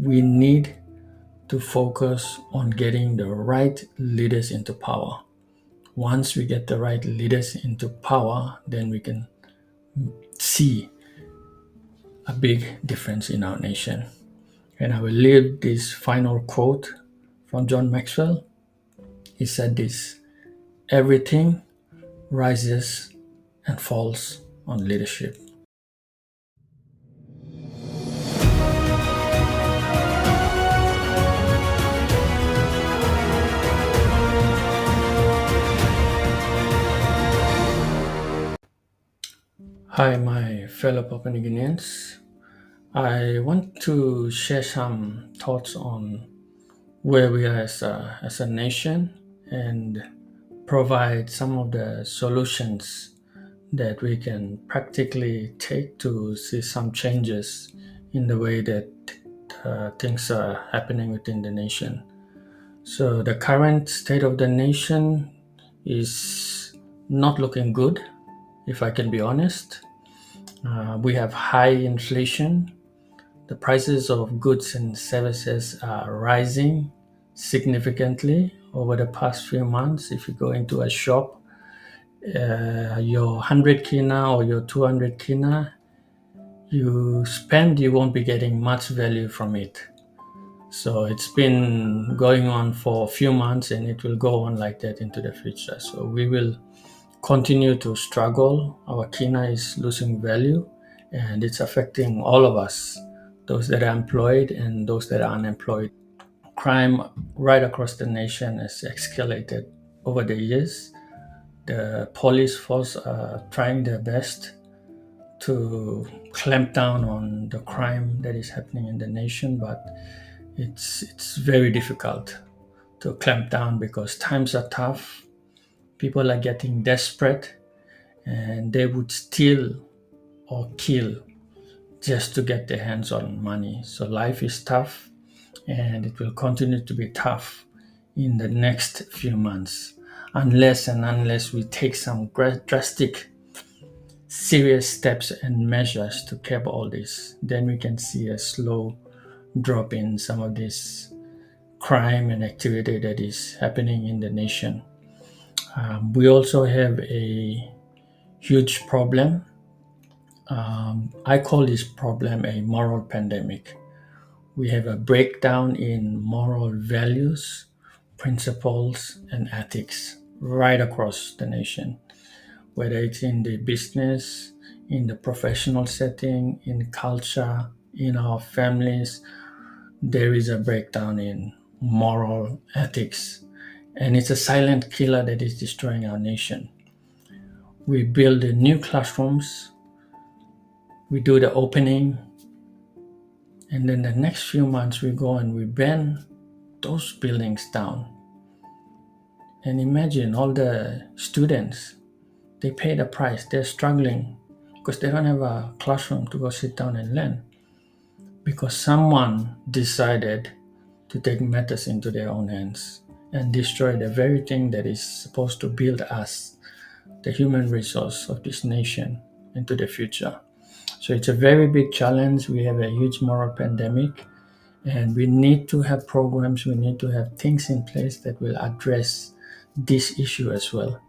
we need to focus on getting the right leaders into power. Once we get the right leaders into power, then we can see a big difference in our nation. And I will leave this final quote from John Maxwell. He said this: everything rises and falls on leadership. Hi, my fellow Papua New Guineans. I want to share some thoughts on where we are as a nation and provide some of the solutions that we can practically take to see some changes in the way that things are happening within the nation. So, the current state of the nation is not looking good, if I can be honest. We have high inflation. The prices of goods and services are rising significantly over the past few months. If you go into a shop, your 100 kina or your 200 kina, you spend, you won't be getting much value from it. So it's been going on for a few months and it will go on like that into the future. So we will continue to struggle. Our kina is losing value and it's affecting all of us, those that are employed and those that are unemployed. Crime right across the nation has escalated over the years. The police force are trying their best to clamp down on the crime that is happening in the nation, but it's very difficult to clamp down because times are tough. People are getting desperate and they would steal or kill just to get their hands on money. So life is tough and it will continue to be tough in the next few months unless we take some drastic serious steps and measures to curb all this. Then we can see a slow drop in some of this crime and activity that is happening in the nation. We also have a huge problem. I call this problem a moral pandemic. We have a breakdown in moral values, principles, and ethics right across the nation, whether it's in the business, in the professional setting, in culture, in our families. There is a breakdown in moral ethics, and it's a silent killer that is destroying our nation. We build the new classrooms, we do the opening, and then the next few months we go and we burn those buildings down. And imagine all the students, they pay the price, they're struggling because they don't have a classroom to go sit down and learn. Because someone decided to take matters into their own hands and destroy the very thing that is supposed to build us, the human resource of this nation, into the future. So it's a very big challenge. We have a huge moral pandemic and we need to have programs, we need to have things in place that will address this issue as well.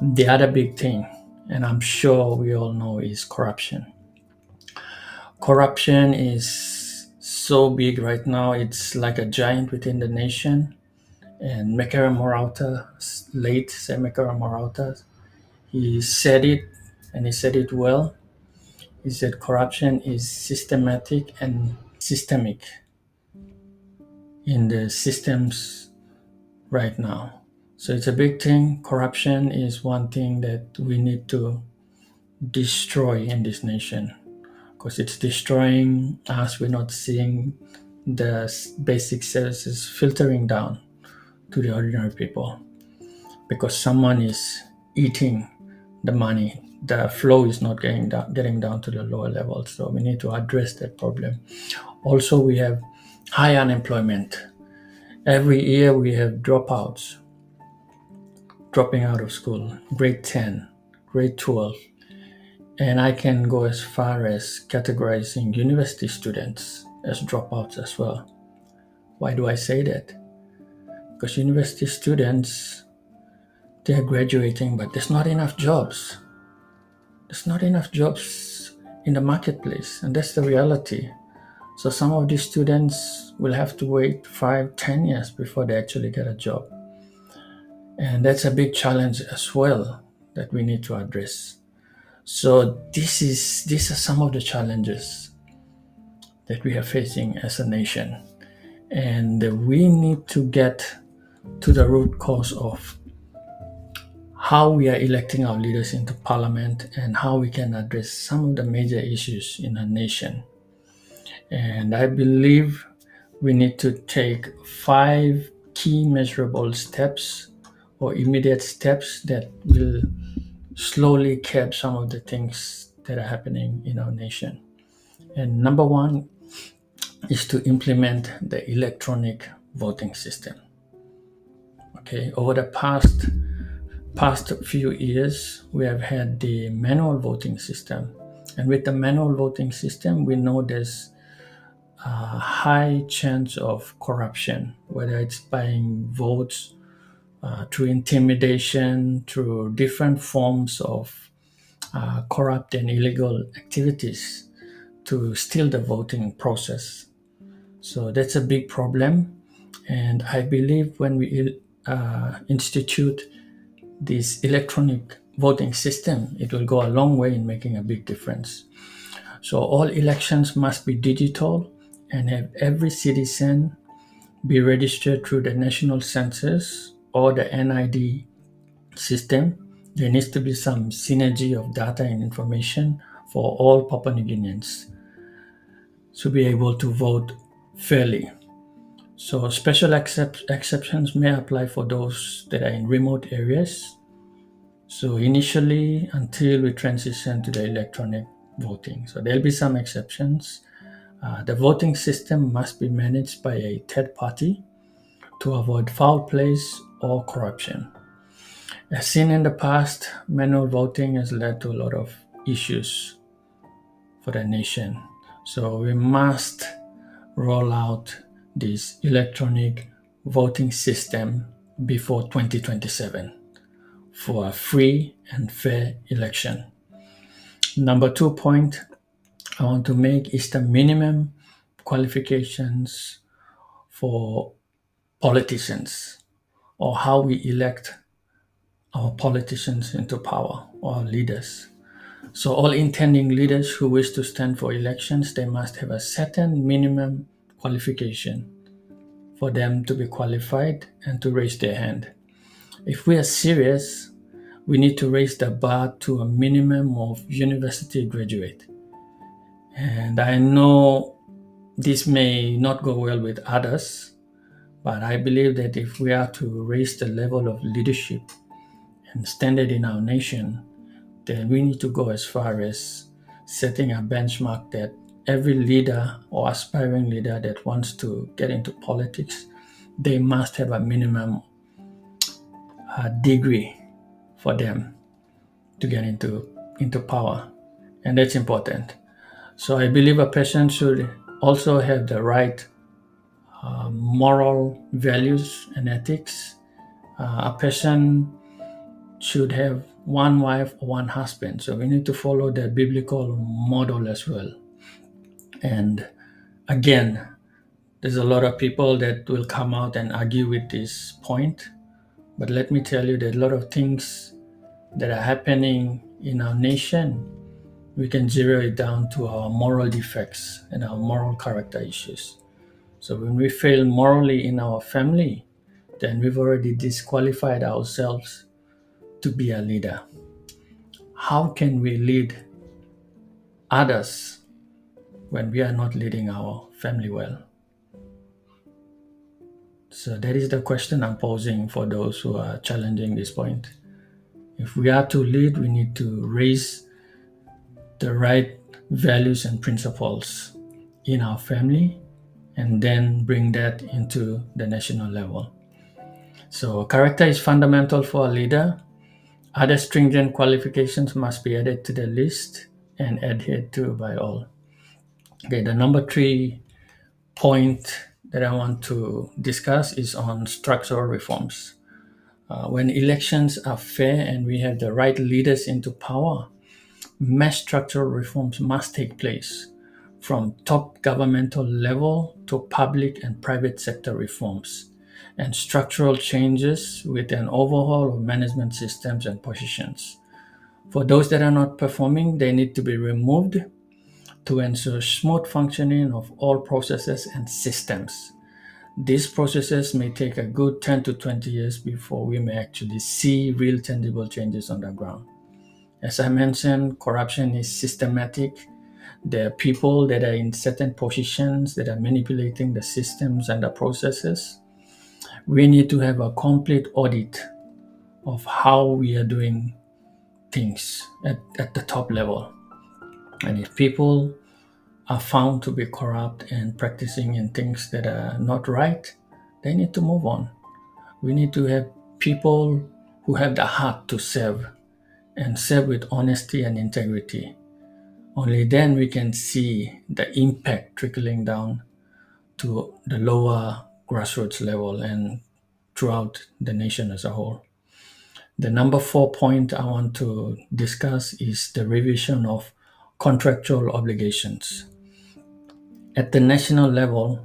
The other big thing, and I'm sure we all know, is corruption. Corruption is so big right now, it's like a giant within the nation. And Mekara Morauta, late Mekara Morauta, he said it and he said it well. He said corruption is systematic and systemic in the systems right now. So it's a big thing. Corruption is one thing that we need to destroy in this nation because it's destroying us. We're not seeing the basic services filtering down to the ordinary people because someone is eating the money. The flow is not getting down to the lower level. So we need to address that problem. Also, we have high unemployment. Every year we have dropouts, dropping out of school, grade 10, grade 12. And I can go as far as categorizing university students as dropouts as well. Why do I say that? Because university students, they're graduating, but there's not enough jobs. There's not enough jobs in the marketplace, and that's the reality. So some of these students will have to wait 5, 10 years before they actually get a job. And that's a big challenge as well that we need to address. So these are some of the challenges that we are facing as a nation. And we need to get to the root cause of how we are electing our leaders into parliament and how we can address some of the major issues in our nation. And I believe we need to take 5 key measurable steps or immediate steps that will slowly curb some of the things that are happening in our nation. And number 1 is to implement the electronic voting system. Okay, over the past few years, we have had the manual voting system. And with the manual voting system, we know there's a high chance of corruption, whether it's buying votes through intimidation, through different forms of corrupt and illegal activities to steal the voting process. So that's a big problem. And I believe when we institute this electronic voting system, it will go a long way in making a big difference. So all elections must be digital and have every citizen be registered through the national census or the NID system. There needs to be some synergy of data and information for all Papua New Guineans to be able to vote fairly. So special exceptions may apply for those that are in remote areas. So initially, until we transition to the electronic voting. So there'll be some exceptions. The voting system must be managed by a third party to avoid foul plays or corruption. As seen in the past, manual voting has led to a lot of issues for the nation. So we must roll out this electronic voting system before 2027 for a free and fair election. Number 2 point I want to make is the minimum qualifications for politicians, or how we elect our politicians into power, or our leaders. So all intending leaders who wish to stand for elections, they must have a certain minimum qualification for them to be qualified and to raise their hand. If we are serious, we need to raise the bar to a minimum of university graduate. And I know this may not go well with others, but I believe that if we are to raise the level of leadership and standard in our nation, then we need to go as far as setting a benchmark that every leader or aspiring leader that wants to get into politics, they must have a minimum degree for them to get into power. And that's important. So I believe a person should also have the right moral values and ethics. A person should have one wife or one husband. So we need to follow the biblical model as well. And again, there's a lot of people that will come out and argue with this point. But let me tell you that a lot of things that are happening in our nation, we can zero it down to our moral defects and our moral character issues. So when we fail morally in our family, then we've already disqualified ourselves to be a leader. How can we lead others when we are not leading our family well? So that is the question I'm posing for those who are challenging this point. If we are to lead, we need to raise the right values and principles in our family and then bring that into the national level. So character is fundamental for a leader. Other stringent qualifications must be added to the list and adhered to by all. Okay, the number 3 point that I want to discuss is on structural reforms. When elections are fair and we have the right leaders into power, mass structural reforms must take place, from top governmental level to public and private sector reforms, and structural changes with an overhaul of management systems and positions. For those that are not performing, they need to be removed to ensure smooth functioning of all processes and systems. These processes may take a good 10 to 20 years before we may actually see real tangible changes on the ground. As I mentioned, corruption is systematic. There are people that are in certain positions that are manipulating the systems and the processes. We need to have a complete audit of how we are doing things at the top level. And if people are found to be corrupt and practicing in things that are not right, they need to move on. We need to have people who have the heart to serve and serve with honesty and integrity. Only then we can see the impact trickling down to the lower grassroots level and throughout the nation as a whole. The number 4 point I want to discuss is the revision of contractual obligations. At the national level,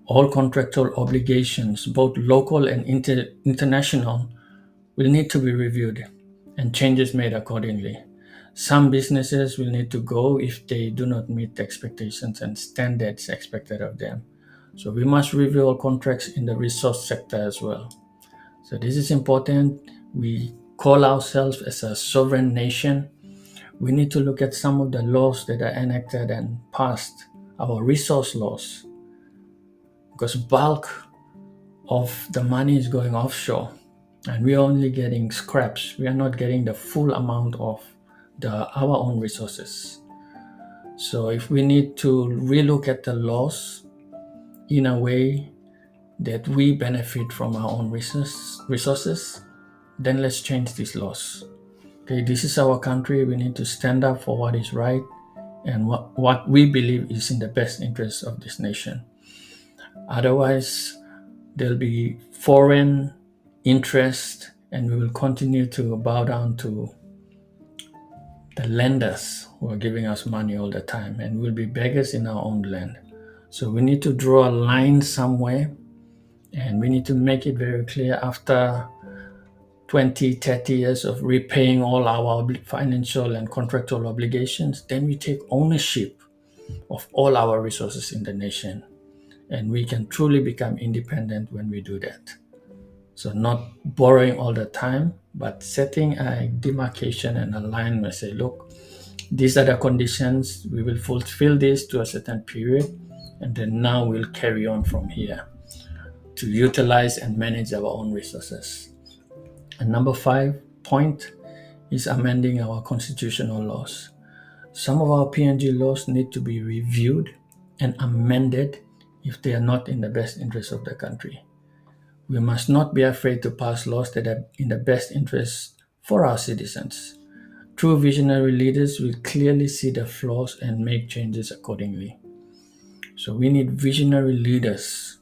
all contractual obligations, both local and international, will need to be reviewed and changes made accordingly. Some businesses will need to go if they do not meet the expectations and standards expected of them. So we must review all contracts in the resource sector as well. So this is important. We call ourselves as a sovereign nation. We need to look at some of the laws that are enacted and passed, our resource laws, because bulk of the money is going offshore and we're only getting scraps. We are not getting the full amount of our own resources. So if we need to relook at the laws in a way that we benefit from our own resources, then let's change these laws. Okay, this is our country. We need to stand up for what is right and what we believe is in the best interest of this nation. Otherwise, there'll be foreign interest and we will continue to bow down to the lenders who are giving us money all the time, and we'll be beggars in our own land. So we need to draw a line somewhere, and we need to make it very clear after 20, 30 years of repaying all our financial and contractual obligations, then we take ownership of all our resources in the nation. And we can truly become independent when we do that. So not borrowing all the time, but setting a demarcation and a line where say, look, these are the conditions, we will fulfill this to a certain period, and then now we'll carry on from here to utilize and manage our own resources. And number 5 point is amending our constitutional laws. Some of our PNG laws need to be reviewed and amended if they are not in the best interest of the country. We must not be afraid to pass laws that are in the best interest for our citizens. True visionary leaders will clearly see the flaws and make changes accordingly. So we need visionary leaders.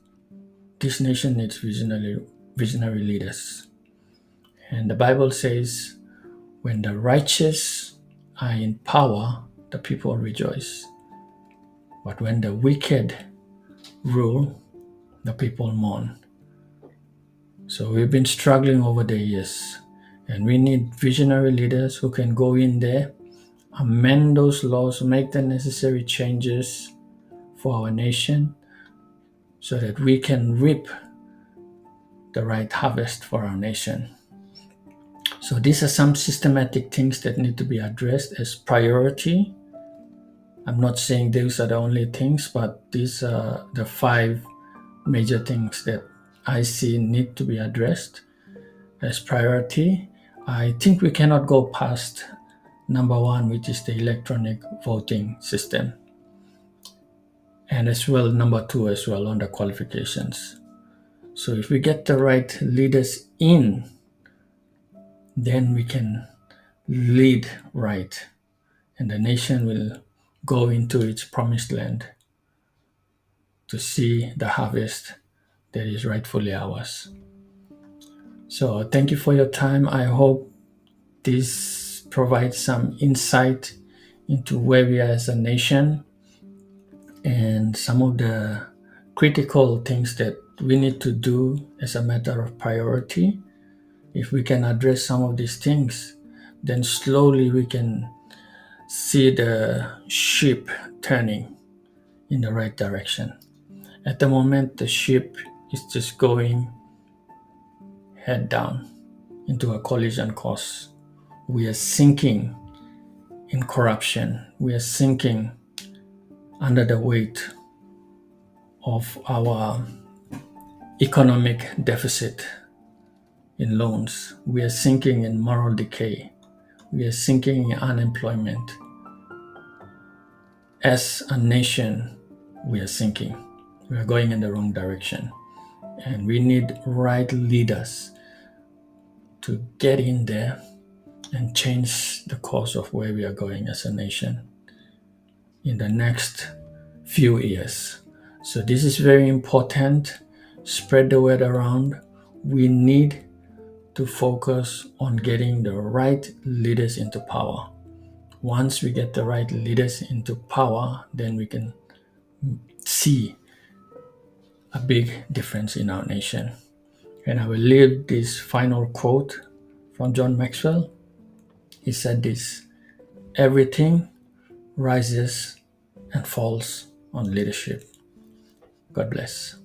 This nation needs visionary leaders. And the Bible says, when the righteous are in power, the people rejoice. But when the wicked rule, the people mourn. So we've been struggling over the years, and we need visionary leaders who can go in there, amend those laws, make the necessary changes for our nation so that we can reap the right harvest for our nation. So these are some systematic things that need to be addressed as priority. I'm not saying these are the only things, but these are the 5 major things that I see need to be addressed as priority. I think we cannot go past number 1, which is the electronic voting system. And as well, number 2 as well on the qualifications. So if we get the right leaders in, then we can lead right, and the nation will go into its promised land. to see the harvest that is rightfully ours. So thank you for your time. I hope this provides some insight into where we are as a nation and some of the critical things that we need to do as a matter of priority. If we can address some of these things, then slowly we can see the ship turning in the right direction. At the moment, the ship is just going head down into a collision course. We are sinking in corruption. We are sinking under the weight of our economic deficit in loans. We are sinking in moral decay. We are sinking in unemployment. As a nation, we are sinking. We are going in the wrong direction. And we need right leaders to get in there and change the course of where we are going as a nation in the next few years. So this is very important. Spread the word around. We need to focus on getting the right leaders into power. Once we get the right leaders into power, then we can see a big difference in our nation. And I will leave this final quote from John Maxwell. He said this: everything rises and falls on leadership. God bless.